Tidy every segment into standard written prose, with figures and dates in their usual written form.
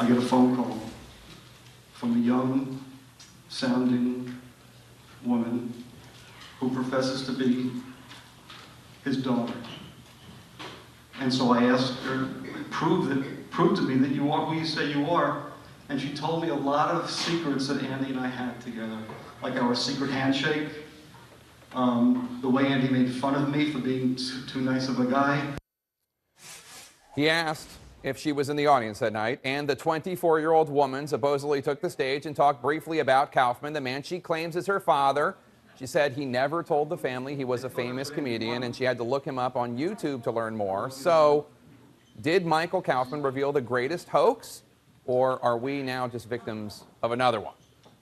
I get a phone call from a young sounding woman who professes to be his daughter. And so I asked her, prove to me that you are who you say you are. And she told me a lot of secrets that Andy and I had together, like our secret handshake, the way Andy made fun of me for being too nice of a guy. He asked if she was in the audience that night, and the 24-year-old woman supposedly took the stage and talked briefly about Kaufman, the man she claims is her father. She said he never told the family he was a famous comedian, and she had to look him up on YouTube to learn more. So, did Michael Kaufman reveal the greatest hoax, or are we now just victims of another one?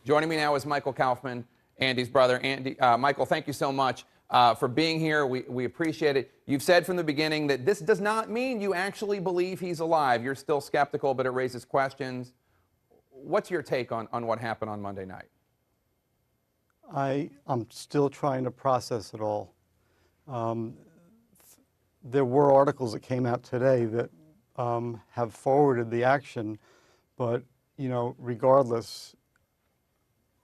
Joining me now is Michael Kaufman, Andy's brother. Andy, Michael, thank you so much for being here. We appreciate it. You've said from the beginning that this does not mean you actually believe he's alive. You're still skeptical, but it raises questions. What's your take on what happened on Monday night? I'm still trying to process it all. There were articles that came out today that have forwarded the action, but, you know, regardless,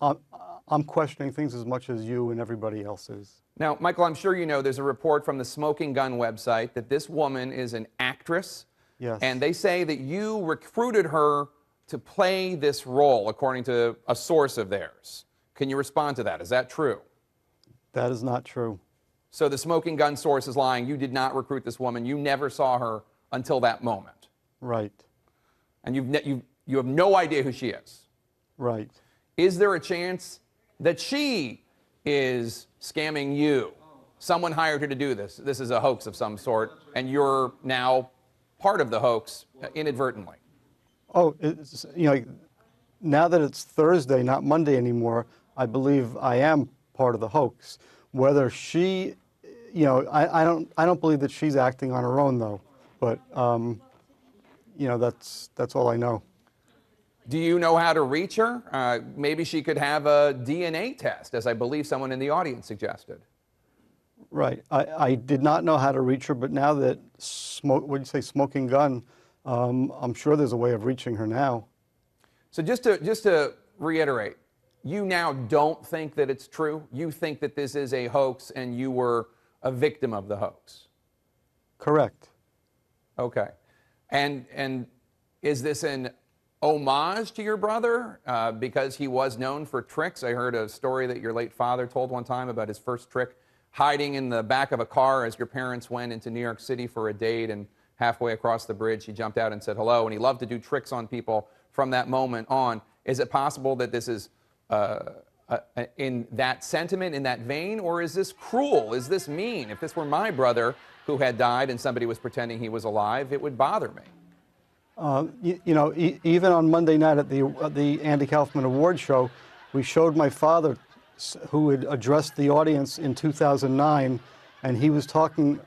I'm questioning things as much as you and everybody else is. Now, Michael, I'm sure you know there's a report from the Smoking Gun website that this woman is an actress. Yes. And they say that you recruited her to play this role, according to a source of theirs. Can you respond to that? Is that true? That is not true. So the Smoking Gun source is lying. You did not recruit this woman. You never saw her until that moment. Right. And you have no idea who she is. Right. Is there a chance that she is scamming you? Someone hired her to do this. This is a hoax of some sort, and you're now part of the hoax inadvertently. Oh, you know, now that it's Thursday, not Monday anymore, I believe I am part of the hoax. Whether she, you know, I don't believe that she's acting on her own though. But you know, that's all I know. Do you know how to reach her? Maybe she could have a DNA test, as I believe someone in the audience suggested. Right. I did not know how to reach her, but now that Smoking Gun, I'm sure there's a way of reaching her now. So just to reiterate, you now don't think that it's true? You think that this is a hoax and you were a victim of the hoax? Correct. Okay. And is this an homage to your brother because he was known for tricks? I heard a story that your late father told one time about his first trick, hiding in the back of a car as your parents went into New York City for a date, and halfway across the bridge he jumped out and said hello, and he loved to do tricks on people from that moment on. Is it possible that this is in that sentiment, in that vein, or is this cruel? Is this mean? If this were my brother who had died and somebody was pretending he was alive, it would bother me. You know, even on Monday night at the Andy Kaufman Award show, we showed my father, who had addressed the audience in 2009, and he was talking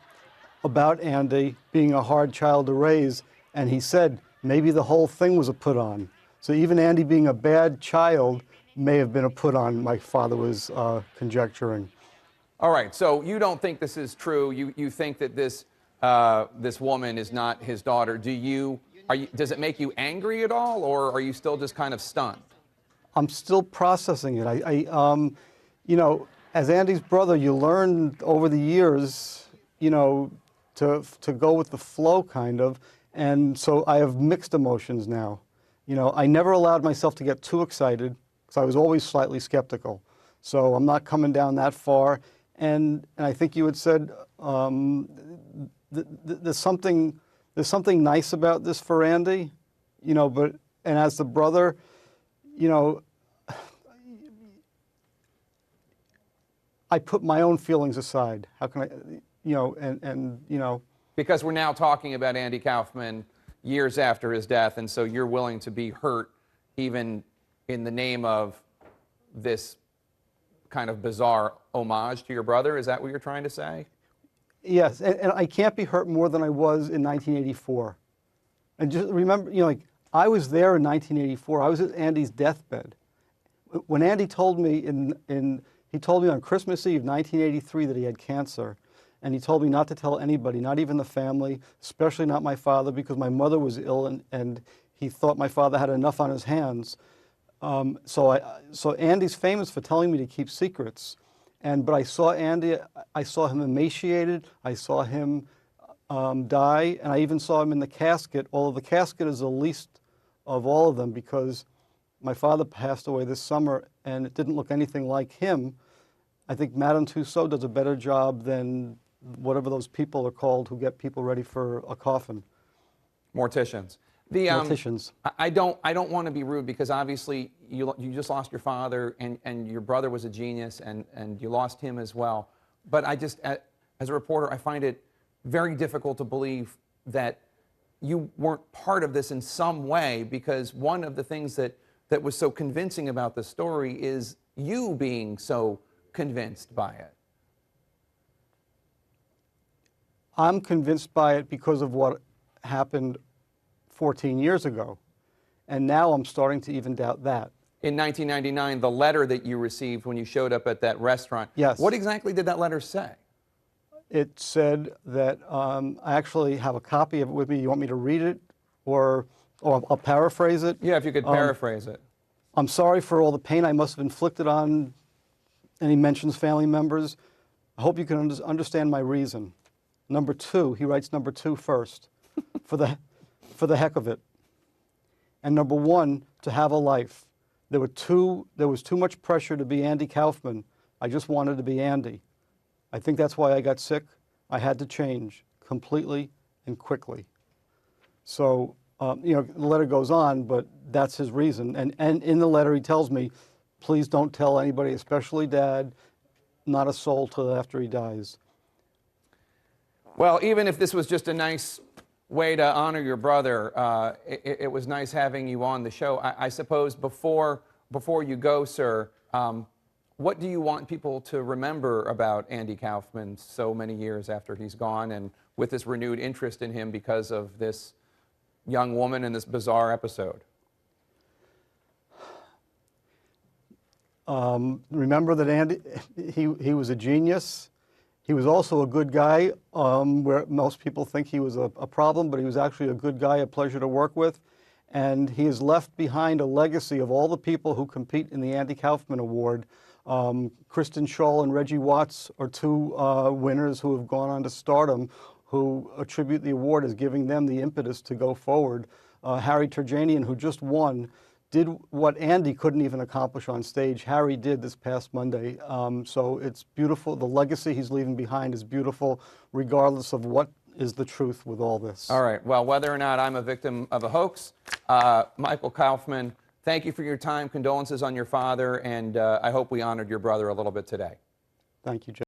about Andy being a hard child to raise, and he said maybe the whole thing was a put on. So even Andy being a bad child may have been a put on, my father was conjecturing. All right, so you don't think this is true. You think that this woman is not his daughter. Does it make you angry at all, or are you still just kind of stunned? I'm still processing it. You know, as Andy's brother, you learn over the years, you know, to go with the flow, kind of, and so I have mixed emotions now. You know, I never allowed myself to get too excited because I was always slightly skeptical. So I'm not coming down that far, and I think you had said there's something nice about this for Andy, you know, and as the brother, you know, I put my own feelings aside. How can I, you know, and you know. Because we're now talking about Andy Kaufman years after his death, and so you're willing to be hurt even in the name of this kind of bizarre homage to your brother. Is that what you're trying to say? Yes, and I can't be hurt more than I was in 1984. And just remember, you know, like, I was there in 1984. I was at Andy's deathbed. When Andy told me he told me on Christmas Eve, 1983, that he had cancer. And he told me not to tell anybody, not even the family, especially not my father, because my mother was ill, and he thought my father had enough on his hands. So Andy's famous for telling me to keep secrets. But I saw Andy, I saw him emaciated, I saw him die, and I even saw him in the casket, although the casket is the least of all of them because my father passed away this summer and it didn't look anything like him. I think Madame Tussauds does a better job than whatever those people are called who get people ready for a coffin. Morticians. Morticians. I don't want to be rude because obviously you just lost your father and your brother was a genius and you lost him as well. But I just, as a reporter, I find it very difficult to believe that you weren't part of this in some way, because one of the things that was so convincing about the story is you being so convinced by it. I'm convinced by it because of what happened 14 years ago. And now I'm starting to even doubt that. In 1999, the letter that you received when you showed up at that restaurant, yes. What exactly did that letter say? It said that, I actually have a copy of it with me. You want me to read it? Or I'll paraphrase it? Yeah, if you could paraphrase it. I'm sorry for all the pain I must have inflicted on, and he mentions family members. I hope you can understand my reason. Number 2, he writes number 2 first, for the heck of it. And number 1, to have a life. There was too much pressure to be Andy Kaufman. I just wanted to be Andy. I think that's why I got sick. I had to change completely and quickly. So, the letter goes on, but that's his reason. And in the letter he tells me, please don't tell anybody, especially Dad, not a soul till after he dies. Well, even if this was just a nice way to honor your brother, it was nice having you on the show. I suppose before you go, sir, what do you want people to remember about Andy Kaufman so many years after he's gone, and with this renewed interest in him because of this young woman and this bizarre episode? Remember that Andy, he was a genius. He was also a good guy, where most people think he was a problem, but he was actually a good guy, a pleasure to work with. And he has left behind a legacy of all the people who compete in the Andy Kaufman Award. Kristen Schaal and Reggie Watts are 2 winners who have gone on to stardom, who attribute the award as giving them the impetus to go forward. Harry Turjanian, who just won, did what Andy couldn't even accomplish on stage. Harry did this past Monday. So it's beautiful. The legacy he's leaving behind is beautiful, regardless of what is the truth with all this. All right. Well, whether or not I'm a victim of a hoax, Michael Kaufman, thank you for your time. Condolences on your father, and I hope we honored your brother a little bit today. Thank you, Jeff.